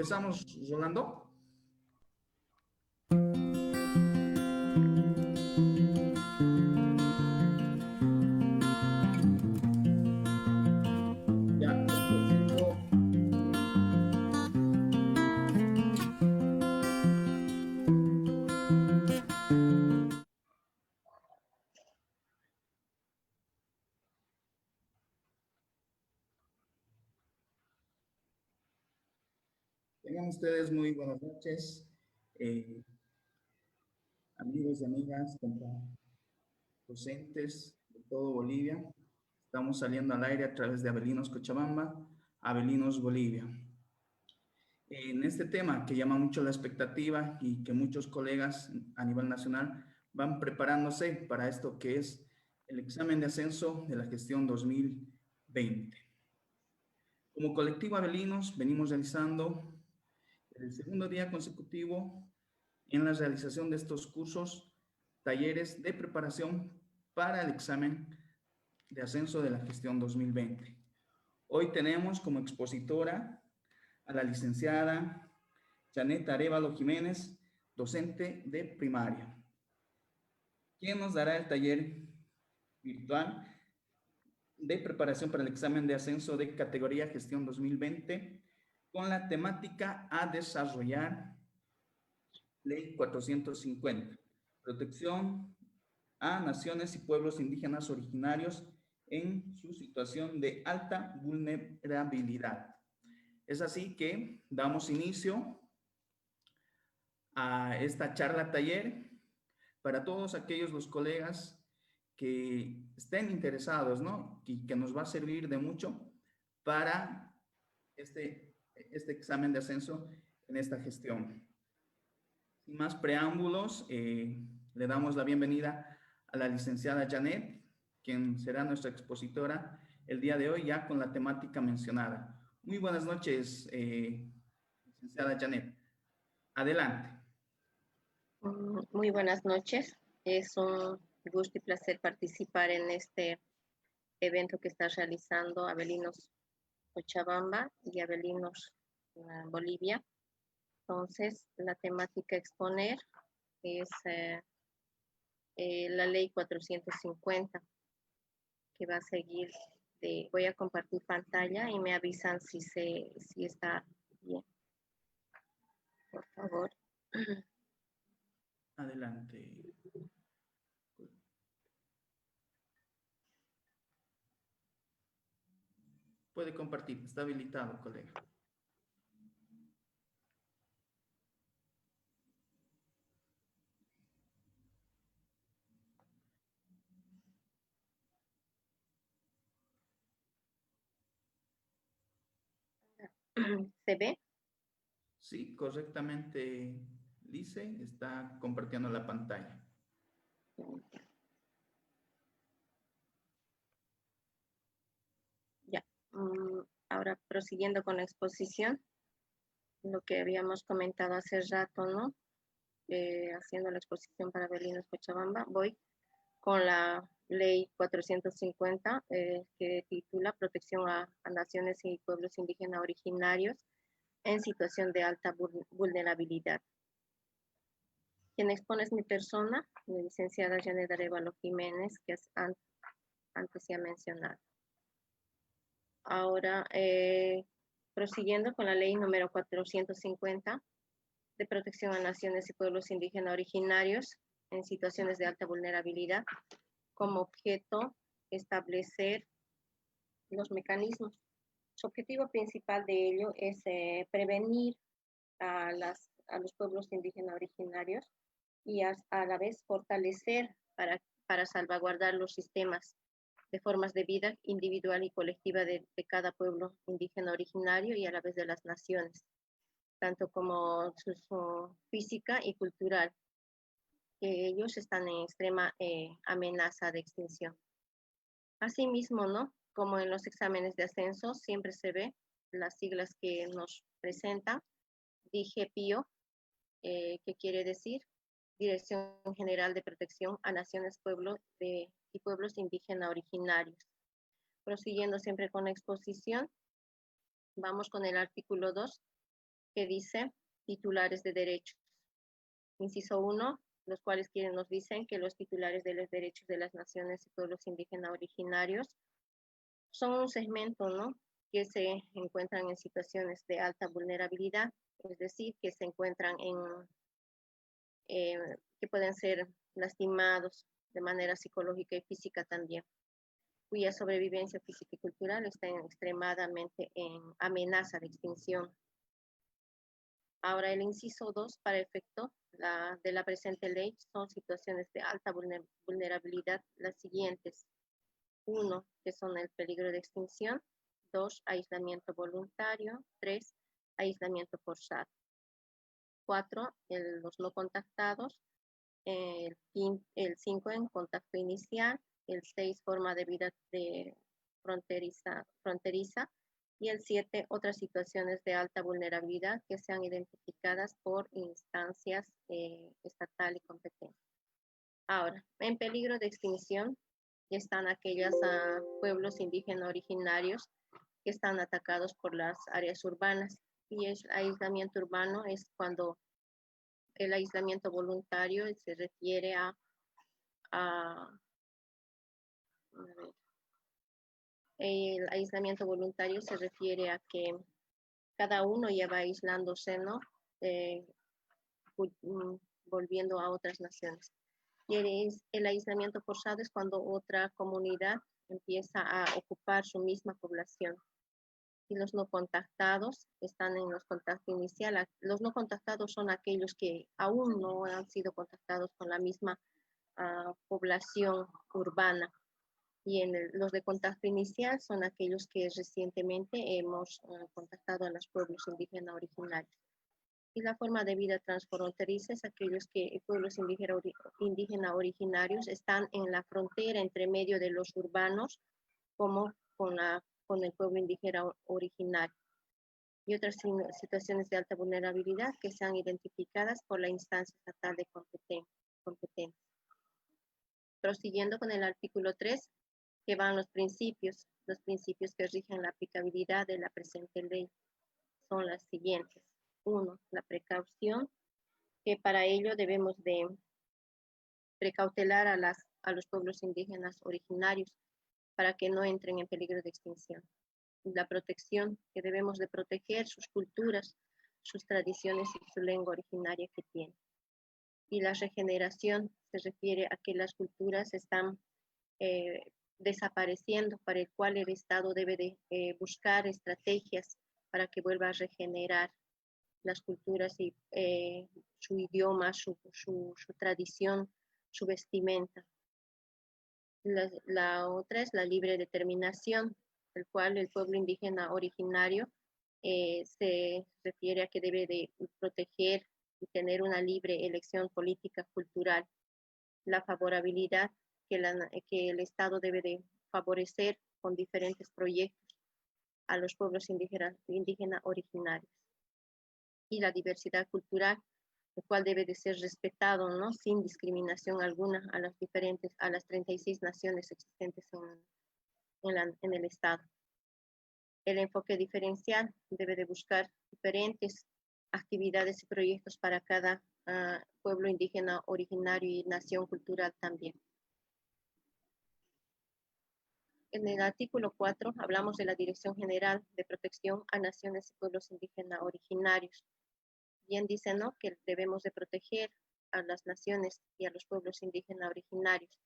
Empezamos, Rolando. Ya, perfecto. Tengan ustedes muy buenas noches, eh, amigos y amigas, docentes de todo Bolivia. Estamos saliendo al aire a través de Abelinos Cochabamba, Abelinos Bolivia. En este tema que llama mucho la expectativa y que muchos colegas a nivel nacional van preparándose para esto que es el examen de ascenso de la gestión 2020. Como colectivo Abelinos venimos realizando el segundo día consecutivo en la realización de estos cursos, talleres de preparación para el examen de ascenso de la gestión 2020. Hoy tenemos como expositora a la licenciada Janet Arevalo Jiménez, docente de primaria, quien nos dará el taller virtual de preparación para el examen de ascenso de categoría gestión 2020 con la temática a desarrollar Ley 450, protección a naciones y pueblos indígenas originarios en su situación de alta vulnerabilidad. Es así que damos inicio a esta charla taller para todos aquellos los colegas que estén interesados, ¿no? Y que nos va a servir de mucho para este examen de ascenso en esta gestión. Sin más preámbulos, le damos la bienvenida a la licenciada Janet, quien será nuestra expositora el día de hoy ya con la temática mencionada. Muy buenas noches, licenciada Janet. Adelante. Muy buenas noches. Es un gusto y placer participar en este evento que está realizando Abelinos Cochabamba y Abelinos Bolivia. Entonces, la temática a exponer es la ley 450, que va a seguir. Voy a compartir pantalla y me avisan si está bien. Por favor. Adelante. Puede compartir, está habilitado, colega. ¿Se ve? Sí, correctamente, Lice, está compartiendo la pantalla. Ya. Ahora, prosiguiendo con la exposición, lo que habíamos comentado hace rato, ¿no? Haciendo la exposición para Abelinos Cochabamba, voy con la ley 450, que titula Protección a naciones y pueblos indígenas originarios en situación de alta vulnerabilidad. Quien expone es mi persona, la licenciada Janet Arevalo Jiménez, que antes se ha mencionado. Ahora, prosiguiendo con la ley número 450 de protección a naciones y pueblos indígenas originarios en situaciones de alta vulnerabilidad, como objeto establecer los mecanismos. Su objetivo principal de ello es prevenir a los pueblos indígenas originarios y a la vez fortalecer para salvaguardar los sistemas de formas de vida individual y colectiva de cada pueblo indígena originario y a la vez de las naciones, tanto como su física y cultural, que ellos están en extrema amenaza de extinción. Asimismo, ¿no? Como en los exámenes de ascenso, siempre se ve las siglas que nos presentan, DIGEPIO, que quiere decir Dirección General de Protección a Naciones, Pueblos y Pueblos Indígenas Originarios. Prosiguiendo siempre con la exposición, vamos con el artículo 2, que dice titulares de derechos. Inciso 1, los cuales nos dicen que los titulares de los derechos de las naciones y pueblos indígenas originarios son un segmento, ¿no?, que se encuentran en situaciones de alta vulnerabilidad, es decir, que se encuentran que pueden ser lastimados de manera psicológica y física también, cuya sobrevivencia física y cultural está extremadamente en amenaza de extinción. Ahora, el inciso 2, para efecto de la presente ley, son situaciones de alta vulnerabilidad las siguientes. 1, que son el peligro de extinción. 2, aislamiento voluntario. 3, aislamiento forzado. 4, los no contactados. El 5, en contacto inicial. El 6, forma de vida fronteriza. Y el 7, otras situaciones de alta vulnerabilidad que sean identificadas por instancias estatal y competentes. Ahora, en peligro de extinción están aquellos pueblos indígenas originarios que están atacados por las áreas urbanas. Y el aislamiento urbano es cuando el aislamiento voluntario se refiere el aislamiento voluntario se refiere a que cada uno ya va aislándose, ¿no? Volviendo a otras naciones. Y el aislamiento forzado es cuando otra comunidad empieza a ocupar su misma población. Y los no contactados están en los contactos iniciales. Los no contactados son aquellos que aún no han sido contactados con la misma población urbana. Y los de contacto inicial son aquellos que recientemente hemos contactado a los pueblos indígenas originarios. Y la forma de vida transfronteriza es aquellos que pueblos indígena originarios están en la frontera entre medio de los urbanos como con el pueblo indígena originario. Y otras situaciones de alta vulnerabilidad que sean identificadas por la instancia estatal de competencia. Prosiguiendo con el artículo 3, que van los principios que rigen la aplicabilidad de la presente ley. Son las siguientes. 1. La precaución, que para ello debemos de precautelar a los pueblos indígenas originarios para que no entren en peligro de extinción. La protección, que debemos de proteger sus culturas, sus tradiciones y su lengua originaria que tienen. Y la regeneración se refiere a que las culturas están desapareciendo, para el cual el Estado debe de buscar estrategias para que vuelva a regenerar las culturas y su idioma, su tradición, su vestimenta. La otra es la libre determinación, el cual el pueblo indígena originario se refiere a que debe de proteger y tener una libre elección política cultural. La favorabilidad que el Estado debe de favorecer con diferentes proyectos a los pueblos indígenas originarios. Y la diversidad cultural, el cual debe de ser respetado, ¿no? Sin discriminación alguna a las 36 naciones existentes en el Estado. El enfoque diferencial debe de buscar diferentes actividades y proyectos para cada pueblo indígena originario y nación cultural también. En el artículo 4 hablamos de la Dirección General de Protección a Naciones y Pueblos Indígenas Originarios. Bien dice, ¿no?, que debemos de proteger a las naciones y a los pueblos indígenas originarios.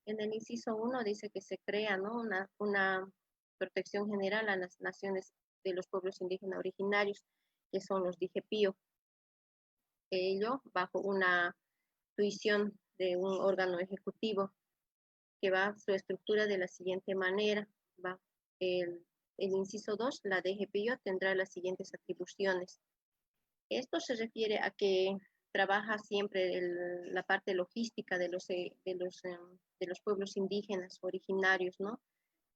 En el inciso 1 dice que se crea, ¿no?, una protección general a las naciones de los pueblos indígenas originarios, que son los DIGEPIO. Ello bajo una tuición de un órgano ejecutivo que va su estructura de la siguiente manera. Va el inciso 2, la DGPIO tendrá las siguientes atribuciones. Esto se refiere a que trabaja siempre la parte logística de los pueblos indígenas originarios, ¿no?,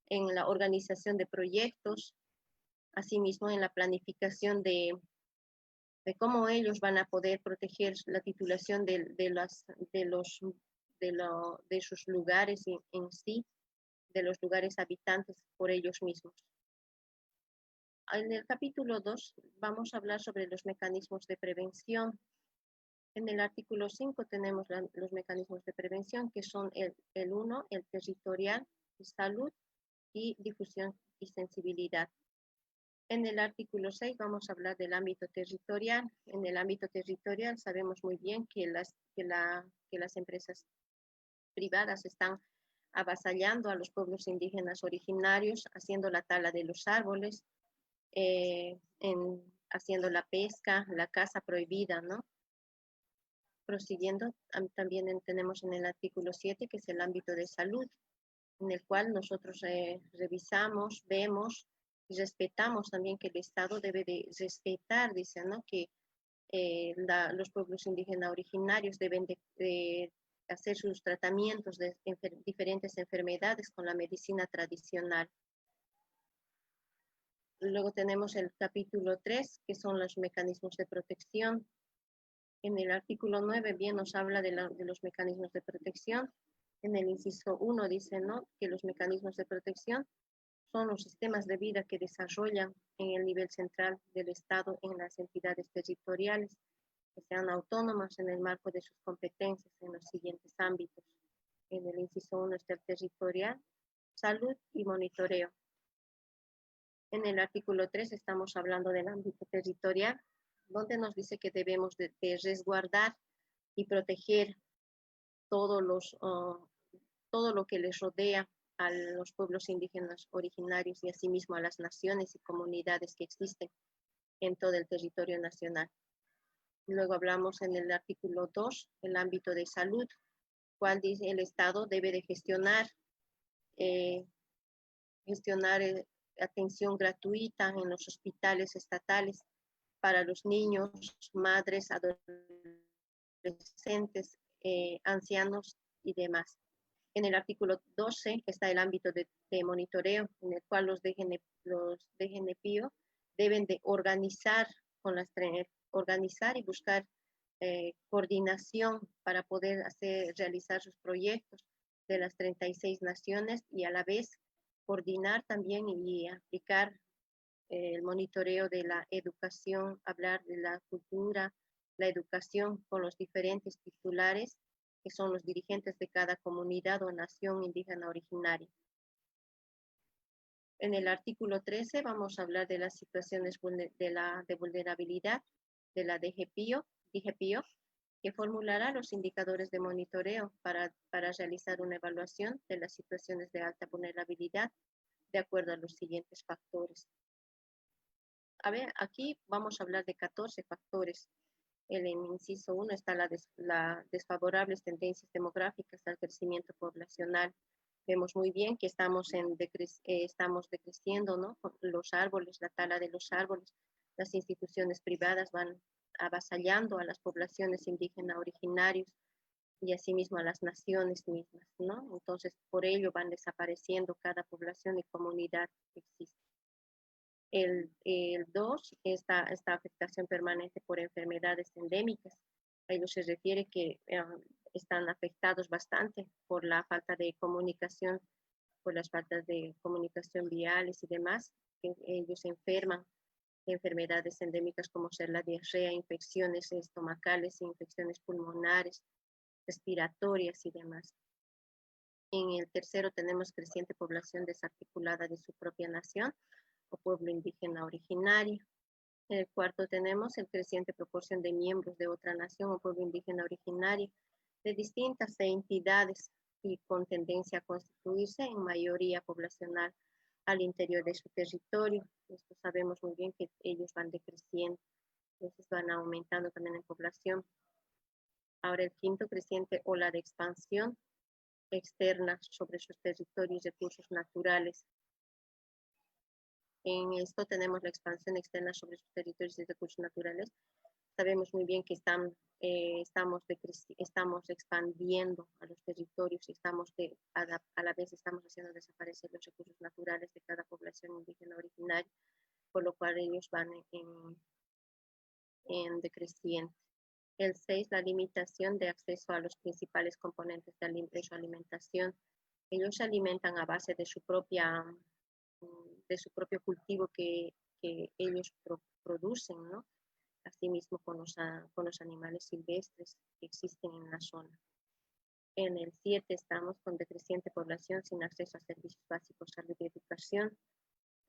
en la organización de proyectos, asimismo en la planificación de cómo ellos van a poder proteger la titulación de sus lugares en sí, de los lugares habitantes por ellos mismos. En el capítulo 2 vamos a hablar sobre los mecanismos de prevención. En el artículo 5 tenemos los mecanismos de prevención, que son el 1, el territorial, salud y difusión y sensibilidad. En el artículo 6 vamos a hablar del ámbito territorial. En el ámbito territorial sabemos muy bien que las empresas privadas están avasallando a los pueblos indígenas originarios, haciendo la tala de los árboles, haciendo la pesca, la caza prohibida, ¿no? Prosiguiendo, también tenemos en el artículo 7, que es el ámbito de salud, en el cual nosotros revisamos, vemos y respetamos también que el Estado debe de respetar, dice, ¿no?, que los pueblos indígenas originarios deben de hacer sus tratamientos de diferentes enfermedades con la medicina tradicional. Luego tenemos el capítulo 3, que son los mecanismos de protección. En el artículo 9 bien nos habla de los mecanismos de protección. En el inciso 1 dice, ¿no?, que los mecanismos de protección son los sistemas de vida que desarrollan en el nivel central del Estado en las entidades territoriales, que sean autónomas en el marco de sus competencias en los siguientes ámbitos. En el inciso 1 está el territorial, salud y monitoreo. En el artículo 3 estamos hablando del ámbito territorial, donde nos dice que debemos de resguardar y proteger todo lo que les rodea a los pueblos indígenas originarios y asimismo a las naciones y comunidades que existen en todo el territorio nacional. Luego hablamos en el artículo 2, el ámbito de salud, cual dice el Estado debe de gestionar atención gratuita en los hospitales estatales para los niños, madres, adolescentes, ancianos y demás. En el artículo 12 está el ámbito de monitoreo, en el cual los DGNPIO deben de organizar y buscar coordinación para poder realizar sus proyectos de las 36 naciones y a la vez coordinar también y aplicar el monitoreo de la educación, hablar de la cultura, la educación con los diferentes titulares que son los dirigentes de cada comunidad o nación indígena originaria. En el artículo 13 vamos a hablar de las situaciones de vulnerabilidad de la DGPIO, que formulará los indicadores de monitoreo para realizar una evaluación de las situaciones de alta vulnerabilidad de acuerdo a los siguientes factores. A ver, aquí vamos a hablar de 14 factores. En el inciso 1 está las desfavorables tendencias demográficas al crecimiento poblacional. Vemos muy bien que estamos decreciendo, ¿no? Los árboles, la tala de los árboles, las instituciones privadas van avasallando a las poblaciones indígenas originarios y asimismo a las naciones mismas, ¿no? Entonces, por ello van desapareciendo cada población y comunidad que existe. El 2, esta afectación permanente por enfermedades endémicas. A ello se refiere que están afectados bastante por la falta de comunicación, por las faltas de comunicación viales y demás, que ellos se enferman de enfermedades endémicas como ser la diarrea, infecciones estomacales, infecciones pulmonares, respiratorias y demás. En el tercero tenemos creciente población desarticulada de su propia nación o pueblo indígena originario. En el cuarto tenemos el creciente proporción de miembros de otra nación o pueblo indígena originario de distintas entidades y con tendencia a constituirse en mayoría poblacional al interior de su territorio. Esto sabemos muy bien que ellos van decreciendo, entonces van aumentando también en población. Ahora el quinto, creciente ola de expansión externa sobre sus territorios y recursos naturales. En esto tenemos la expansión externa sobre sus territorios y recursos naturales. Sabemos muy bien que estamos expandiendo a los territorios y a la vez estamos haciendo desaparecer los recursos naturales de cada población indígena originaria, por lo cual ellos van en decreciente. El 6, la limitación de acceso a los principales componentes de su alimentación. Ellos se alimentan a base de su propio cultivo que ellos producen, ¿no? Asimismo con los animales silvestres que existen en la zona. En el 7 estamos con decreciente población sin acceso a servicios básicos, salud y educación.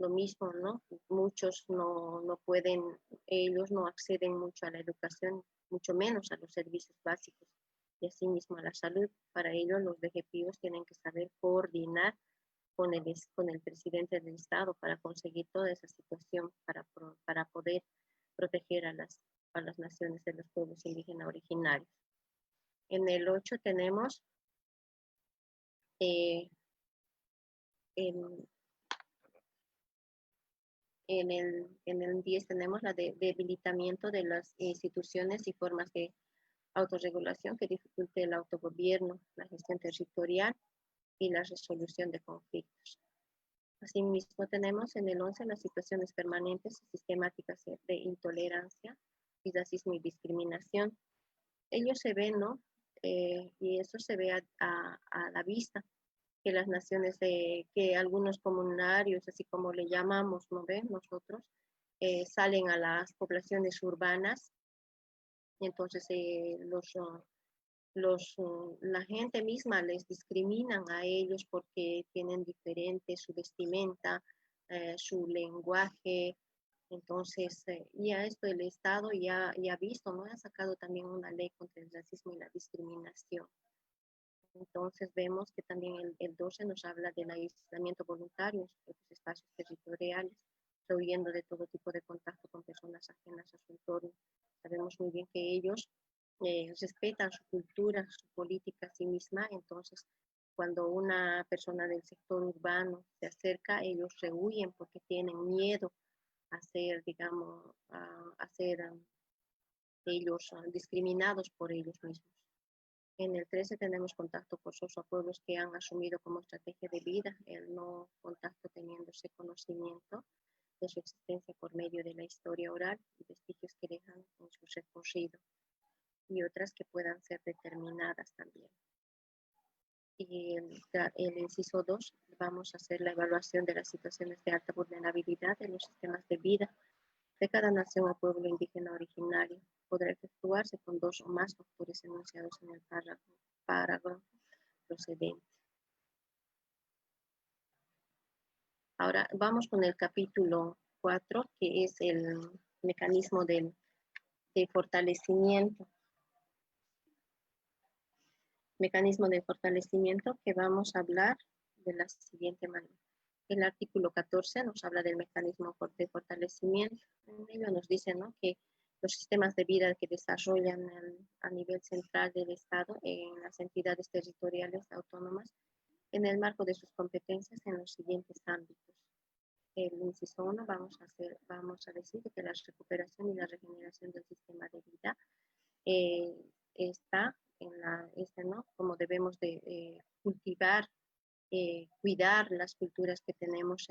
Lo mismo, ¿no? Muchos no pueden, ellos no acceden mucho a la educación, mucho menos a los servicios básicos y asimismo a la salud. Para ello los DGPIOs tienen que saber coordinar con el presidente del Estado para conseguir toda esa situación, para poder proteger a las naciones de los pueblos indígenas originarios. En el 8 tenemos en el 10 tenemos la debilitamiento de las instituciones y formas de autorregulación que dificulte el autogobierno, la gestión territorial y la resolución de conflictos. Asimismo tenemos en el 11 las situaciones permanentes y sistemáticas de intolerancia, racismo y discriminación. Ellos se ven, ¿no? Y eso se ve a la vista, que las naciones, que algunos comunarios, así como le llamamos, ¿no ven? Nosotros, salen a las poblaciones urbanas, y entonces la gente misma les discriminan a ellos porque tienen diferente su vestimenta, su lenguaje. Entonces, ya esto el Estado ya ha visto, ¿no? Ha sacado también una ley contra el racismo y la discriminación. Entonces vemos que también el 12 nos habla del aislamiento voluntario en los espacios territoriales, huyendo de todo tipo de contacto con personas ajenas a su entorno. Sabemos muy bien que ellos respetan su cultura, su política a sí misma, entonces cuando una persona del sector urbano se acerca, ellos rehuyen porque tienen miedo a ser, digamos, a ser ellos discriminados por ellos mismos. En el 13 tenemos contacto forzoso a pueblos que han asumido como estrategia de vida el no contacto teniéndose conocimiento de su existencia por medio de la historia oral y vestigios que dejan en su recorrido, y otras que puedan ser determinadas también. Y el inciso 2, vamos a hacer la evaluación de las situaciones de alta vulnerabilidad en los sistemas de vida de cada nación o pueblo indígena originario. Podrá efectuarse con 2 o más factores enunciados en el parágrafo procedente. Ahora vamos con el capítulo 4, que es el mecanismo de fortalecimiento. Mecanismo de fortalecimiento, que vamos a hablar de la siguiente manera. El artículo 14 nos habla del mecanismo de fortalecimiento. En ello nos dice, ¿no?, que los sistemas de vida que desarrollan a nivel central del Estado en las entidades territoriales autónomas en el marco de sus competencias en los siguientes ámbitos. El inciso 1 vamos a decir que la recuperación y la regeneración del sistema de vida está en ¿no?, como debemos de cultivar, cuidar las culturas que tenemos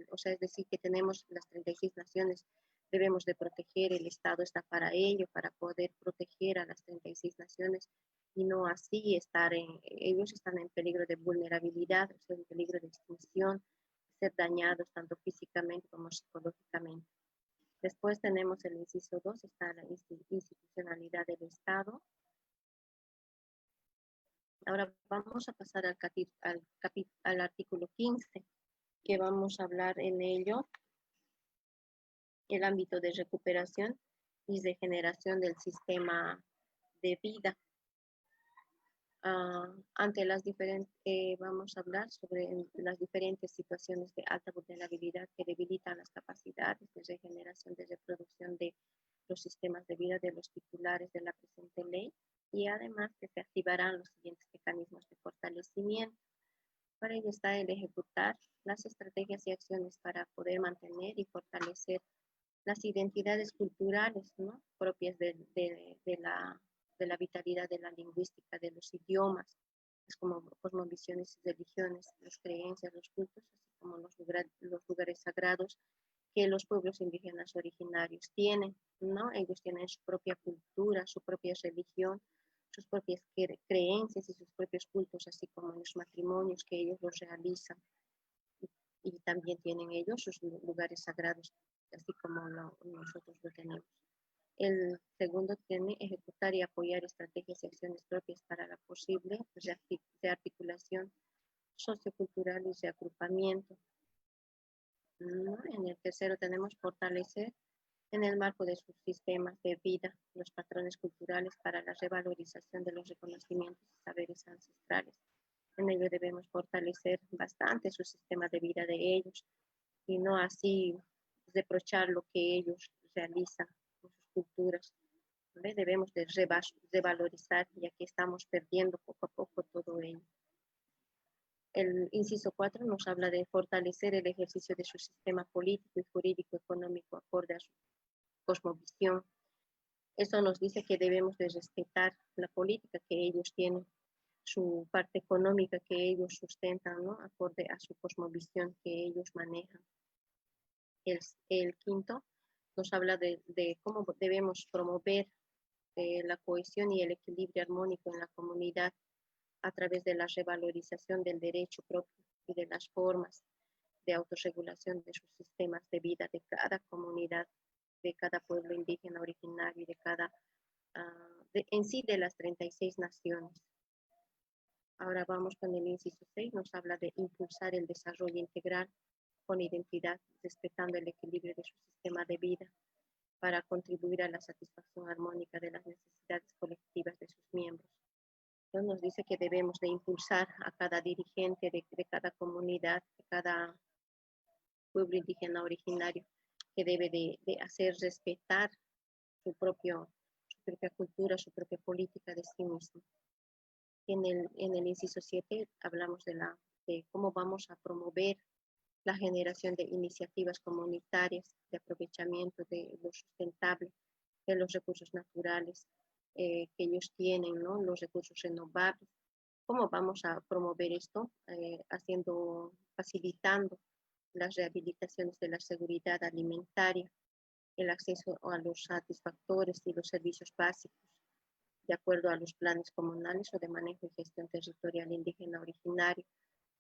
o sea, es decir, que tenemos las 36 naciones, debemos de proteger, el Estado está para ello, para poder proteger a las 36 naciones, y no así ellos están en peligro de vulnerabilidad, o sea, en peligro de extinción, ser dañados tanto físicamente como psicológicamente. Después tenemos el inciso 2, está la institucionalidad del Estado. Ahora vamos a pasar al artículo 15, que vamos a hablar en ello el ámbito de recuperación y regeneración del sistema de vida. Vamos a hablar sobre las diferentes situaciones de alta vulnerabilidad que debilitan las capacidades de regeneración, de reproducción de los sistemas de vida de los titulares de la presente ley, y además que se activarán los siguientes mecanismos de fortalecimiento. Para ello está el ejecutar las estrategias y acciones para poder mantener y fortalecer las identidades culturales, ¿no?, propias de la vitalidad de la lingüística, de los idiomas, como cosmovisiones y religiones, las creencias, los cultos, así como los lugares sagrados que los pueblos indígenas originarios tienen, ¿no? Ellos tienen su propia cultura, su propia religión, sus propias creencias y sus propios cultos, así como los matrimonios que ellos los realizan. Y también tienen ellos sus lugares sagrados, así como nosotros lo tenemos. El segundo tiene ejecutar y apoyar estrategias y acciones propias para la posible rearticulación sociocultural y reagrupamiento. En el tercero tenemos fortalecer en el marco de sus sistemas de vida los patrones culturales para la revalorización de los reconocimientos y saberes ancestrales. En ello debemos fortalecer bastante su sistema de vida de ellos y no así reprochar lo que ellos realizan en sus culturas. ¿Ve? Debemos de revalorizar, ya que estamos perdiendo poco a poco todo ello. El inciso 4 nos habla de fortalecer el ejercicio de su sistema político y jurídico económico acorde a su cosmovisión. Eso nos dice que debemos de respetar la política que ellos tienen, su parte económica que ellos sustentan, ¿no?, acorde a su cosmovisión que ellos manejan. El quinto nos habla de cómo debemos promover la cohesión y el equilibrio armónico en la comunidad a través de la revalorización del derecho propio y de las formas de autorregulación de sus sistemas de vida de cada comunidad, de cada pueblo indígena originario y en sí de las 36 naciones. Ahora vamos con el inciso 6, nos habla de impulsar el desarrollo integral con identidad, respetando el equilibrio de su sistema de vida para contribuir a la satisfacción armónica de las necesidades colectivas de sus miembros. Entonces nos dice que debemos de impulsar a cada dirigente de cada comunidad, de cada pueblo indígena originario, que debe de hacer respetar su propia cultura, su propia política de sí mismo. En el inciso 7 hablamos de cómo vamos a promover la generación de iniciativas comunitarias de aprovechamiento de lo sustentable de los recursos naturales que ellos tienen, ¿no? Los recursos renovables. ¿Cómo vamos a promover esto? Facilitando las rehabilitaciones de la seguridad alimentaria, el acceso a los satisfactores y los servicios básicos, de acuerdo a los planes comunales o de manejo y gestión territorial indígena originario.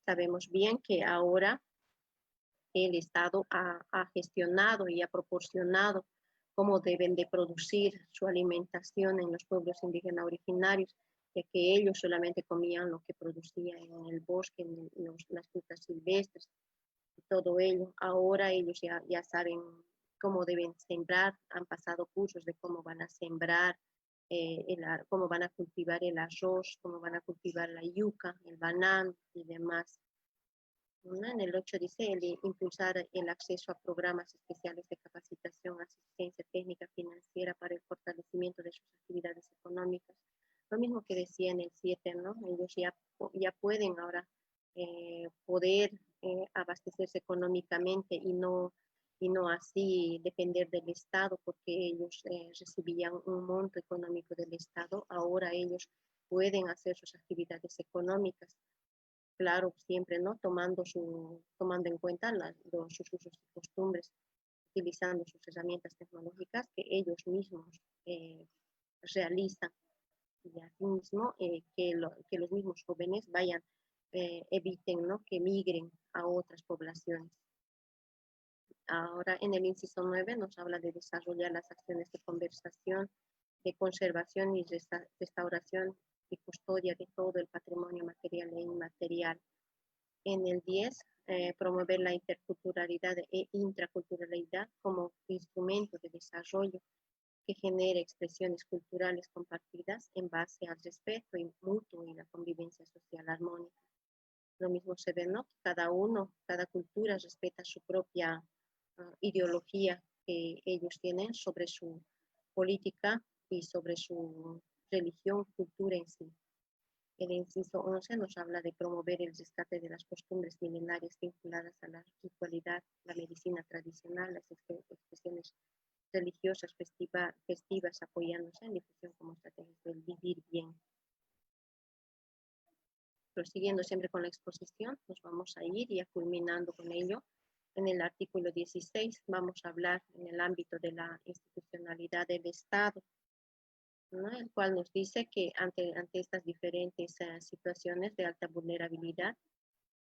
Sabemos bien que ahora el Estado ha gestionado y ha proporcionado cómo deben de producir su alimentación en los pueblos indígenas originarios, ya que ellos solamente comían lo que producía en el bosque, las frutas silvestres, y todo ello. Ahora ellos ya saben cómo deben sembrar, han pasado cursos de cómo van a sembrar, cómo van a cultivar el arroz, cómo van a cultivar la yuca, el banano y demás. En el 8 dice impulsar el acceso a programas especiales de capacitación, asistencia técnica financiera para el fortalecimiento de sus actividades económicas. Lo mismo que decía en el 7, ¿no? Ellos ya pueden ahora poder abastecerse económicamente y no así depender del Estado, porque ellos recibían un monto económico del Estado. Ahora ellos pueden hacer sus actividades económicas. Claro, siempre, ¿no? Tomando en cuenta sus usos y costumbres, utilizando sus herramientas tecnológicas que ellos mismos realizan. Y asimismo, que los mismos jóvenes eviten, ¿no? Que migren a otras poblaciones. Ahora, en el inciso 9 nos habla de desarrollar las acciones de conservación, de conservación y restauración y custodia de todo el patrimonio material e inmaterial. En el 10, promover la interculturalidad e intraculturalidad como instrumento de desarrollo que genere expresiones culturales compartidas en base al respeto mutuo y la convivencia social armónica. Lo mismo se ve, ¿no? Cada cultura respeta su propia ideología que ellos tienen sobre su política y sobre su religión, cultura en sí. El inciso 11 nos habla de promover el rescate de las costumbres milenarias vinculadas a la ritualidad, la medicina tradicional, las expresiones religiosas festivas, apoyándose en difusión como estrategias del vivir bien. Prosiguiendo siempre con la exposición, nos vamos a ir ya culminando con ello. En el artículo 16 vamos a hablar en el ámbito de la institucionalidad del Estado, ¿no? El cual nos dice que ante estas diferentes situaciones de alta vulnerabilidad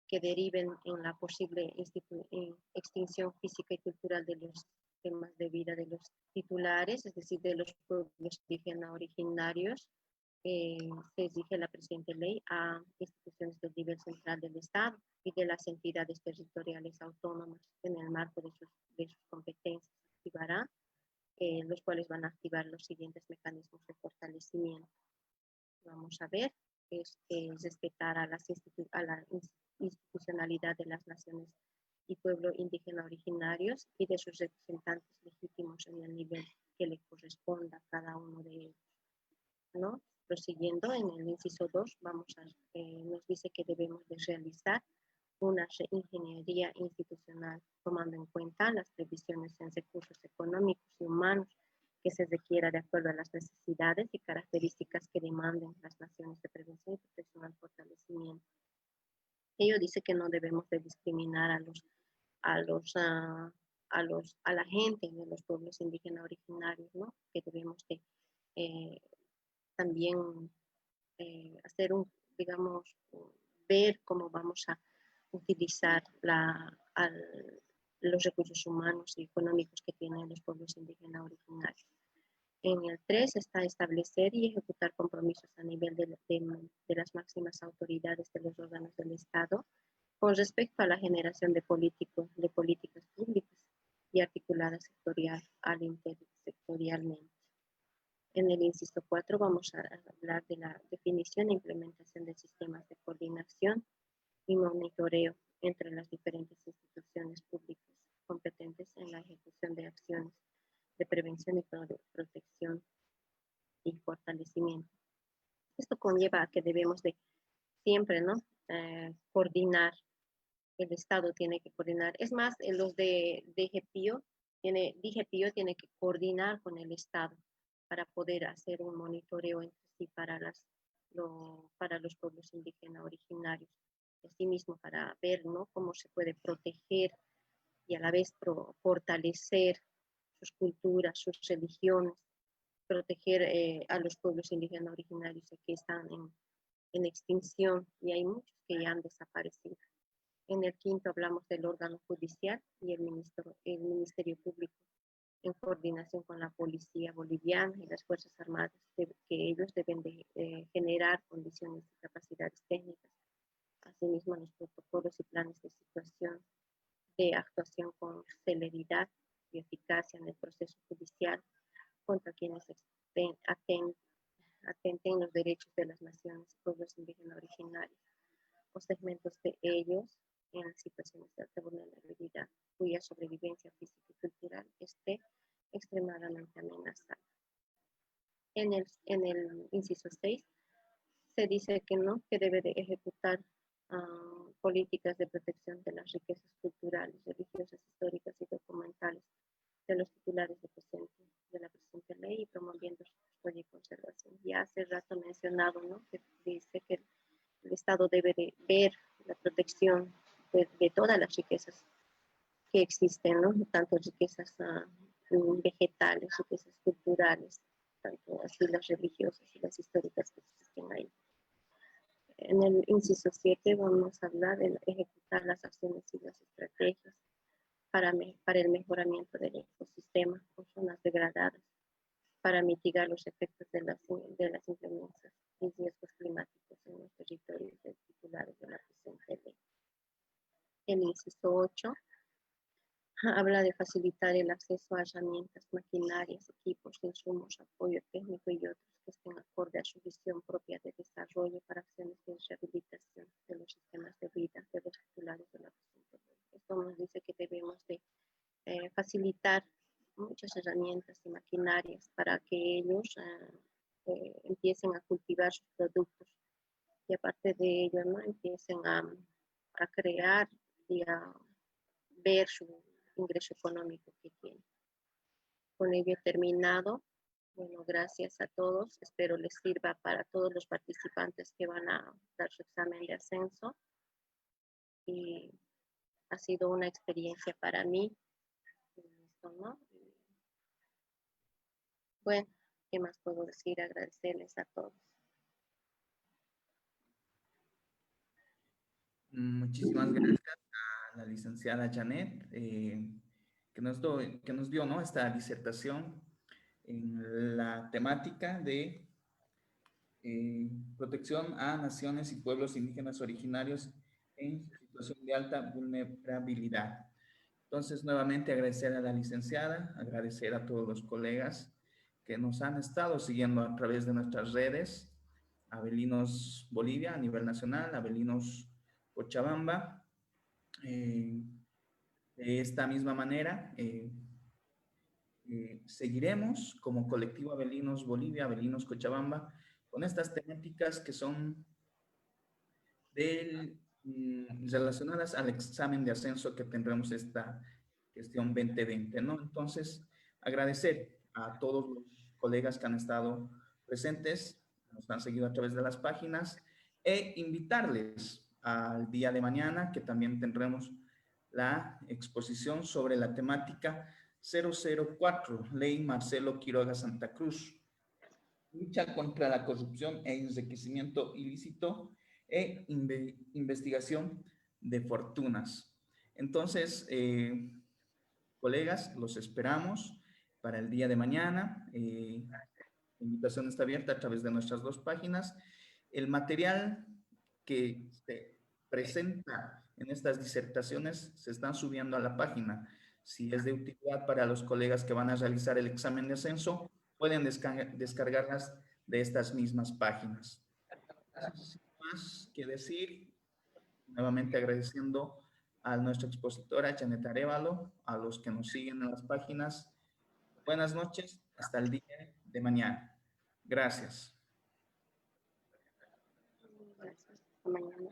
que deriven en la posible extinción física y cultural de los sistemas de vida de los titulares, es decir, de los pueblos indígenas originarios, se exige la presente ley a instituciones del nivel central del Estado y de las entidades territoriales autónomas en el marco de sus competencias. Activará los cuales van a activar los siguientes mecanismos de fortalecimiento. Vamos a ver, es respetar a la institucionalidad de las naciones y pueblos indígenas originarios y de sus representantes legítimos en el nivel que le corresponda a cada uno de ellos, ¿no? Prosiguiendo en el inciso 2, nos dice que debemos de realizar una reingeniería institucional, tomando en cuenta las previsiones en recursos económicos y humanos que se requiera de acuerdo a las necesidades y características que demanden las naciones de prevención y protección al fortalecimiento. Ello dice que no debemos de discriminar a la gente de los pueblos indígenas originarios, ¿no? Que debemos de también hacer ver cómo vamos a utilizar los recursos humanos y económicos que tienen los pueblos indígenas originarios. En el 3 está establecer y ejecutar compromisos a nivel de las máximas autoridades de los órganos del Estado con respecto a la generación de políticas públicas y articuladas intersectorialmente. En el inciso 4 vamos a hablar de la definición e implementación de sistemas de coordinación y monitoreo entre las diferentes instituciones públicas competentes en la ejecución de acciones de prevención y protección y fortalecimiento. Esto conlleva a que debemos de siempre, ¿no? Coordinar el Estado tiene que coordinar. Es más, los de DGPIO tiene que coordinar con el Estado para poder hacer un monitoreo entre sí para los pueblos indígenas originarios. Asimismo, para ver, ¿no?, cómo se puede proteger y a la vez fortalecer sus culturas, sus religiones, proteger a los pueblos indígenas originarios que están en extinción, y hay muchos que ya han desaparecido. En el quinto hablamos del órgano judicial y el Ministerio Público, en coordinación con la policía boliviana y las Fuerzas Armadas, que ellos deben de generar condiciones y capacidades técnicas. Asimismo, los protocolos y planes de situación de actuación con celeridad y eficacia en el proceso judicial contra quienes atenten los derechos de las naciones y pueblos indígenas originarios o segmentos de ellos en situaciones de alta vulnerabilidad, cuya sobrevivencia física y cultural esté extremadamente amenazada. En el inciso 6 se dice que no, que debe de ejecutar políticas de protección de las riquezas culturales, religiosas, históricas y documentales de los titulares de la presente ley y promoviendo su custodia y conservación. Ya hace rato mencionado, ¿no?, que dice que el Estado debe de ver la protección de todas las riquezas que existen, ¿no?, tanto riquezas vegetales, riquezas culturales, tanto así las religiosas y las históricas que existen ahí. En el inciso 7 vamos a hablar de ejecutar las acciones y las estrategias para el mejoramiento del ecosistema con zonas degradadas, para mitigar los efectos de las inclemencias y riesgos climáticos en los territorios titulares de la presente ley. El inciso 8 habla de facilitar el acceso a herramientas, maquinarias, equipos, insumos, apoyo técnico y otros que estén acorde a su visión propia de desarrollo para acciones de rehabilitación de los sistemas de vida de los titulares de la presente ley. Esto nos dice que debemos de facilitar muchas herramientas y maquinarias para que ellos empiecen a cultivar sus productos y aparte de ello, ¿no?, empiecen a crear y a ver su ingreso económico que tienen. Con ello he terminado. Bueno, gracias a todos. Espero les sirva para todos los participantes que van a dar su examen de ascenso. Y ha sido una experiencia para mí. ¿No? Bueno, ¿qué más puedo decir? Agradecerles a todos. Muchísimas gracias a la licenciada Janet, que nos dio, ¿no?, esta disertación en la temática de protección a naciones y pueblos indígenas originarios en situación de alta vulnerabilidad. Entonces, nuevamente agradecer a la licenciada, agradecer a todos los colegas que nos han estado siguiendo a través de nuestras redes, Abelinos Bolivia a nivel nacional, Abelinos Cochabamba. De esta misma manera, seguiremos como colectivo Abelinos Bolivia, Abelinos Cochabamba, con estas temáticas que son relacionadas al examen de ascenso que tendremos esta gestión 2020, ¿no? Entonces, agradecer a todos los colegas que han estado presentes, nos han seguido a través de las páginas, e invitarles al día de mañana, que también tendremos la exposición sobre la temática 004, Ley Marcelo Quiroga Santa Cruz, lucha contra la corrupción e enriquecimiento ilícito e investigación de fortunas. Entonces, colegas, los esperamos para el día de mañana. La invitación está abierta a través de nuestras dos páginas. El material que se presenta en estas disertaciones se están subiendo a la página. Si es de utilidad para los colegas que van a realizar el examen de ascenso, pueden descargarlas de estas mismas páginas. Sin más que decir, nuevamente agradeciendo a nuestra expositora Janet Arevalo, a los que nos siguen en las páginas. Buenas noches, hasta el día de mañana. Gracias. Gracias. Hasta mañana.